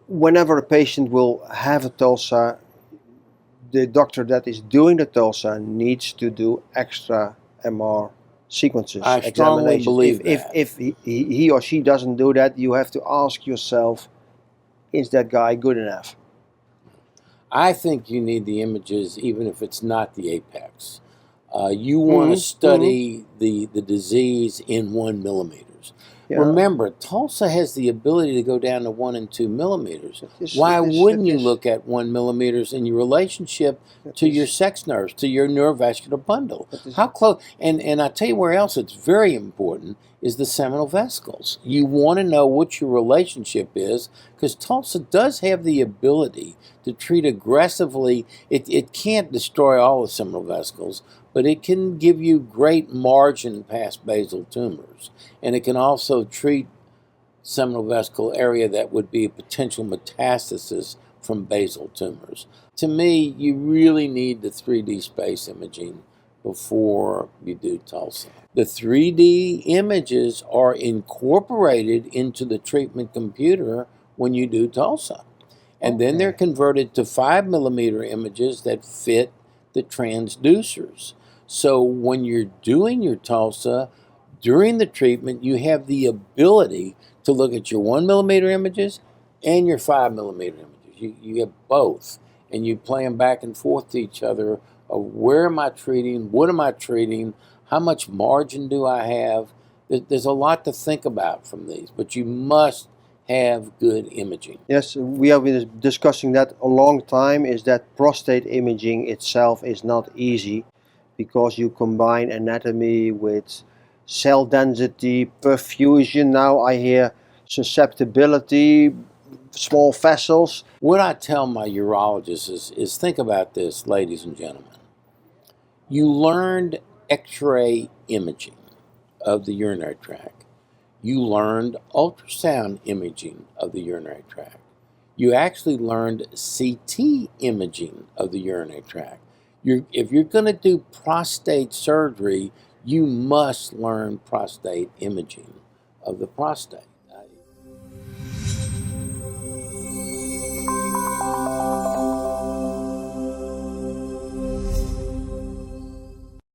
whenever a patient will have a TULSA, the doctor that is doing the TULSA needs to do extra MR sequences, I strongly examinations. believe If he or she doesn't do that, you have to ask yourself, is that guy good enough? I think you need the images even if it's not the apex. You want to study the disease in 1 millimeters. Yeah. Remember, TULSA has the ability to go down to 1 and 2 millimeters. Why wouldn't you look at 1 millimeters in your relationship to your sex nerves, to your neurovascular bundle? How close? And I tell you where else it's very important is the seminal vesicles. You want to know what your relationship is because TULSA does have the ability to treat aggressively. It can't destroy all the seminal vesicles, but it can give you great margin past basal tumors. And it can also treat seminal vesicle area that would be a potential metastasis from basal tumors. To me, you really need the 3D space imaging before you do TULSA. The 3D images are incorporated into the treatment computer when you do TULSA. And then they're converted to 5 millimeter images that fit the transducers. So when you're doing your TULSA, during the treatment, you have the ability to look at your 1 millimeter images and your 5 millimeter images. You have both, and you play them back and forth to each other of where am I treating, what am I treating, how much margin do I have. There's a lot to think about from these, but you must have good imaging. Yes, we have been discussing that a long time, is that prostate imaging itself is not easy because you combine anatomy with cell density, perfusion. Now I hear susceptibility, small vessels. What I tell my urologists is think about this, ladies and gentlemen. You learned X-ray imaging of the urinary tract. You learned ultrasound imaging of the urinary tract. You actually learned CT imaging of the urinary tract. If you're going to do prostate surgery, you must learn prostate imaging of the prostate.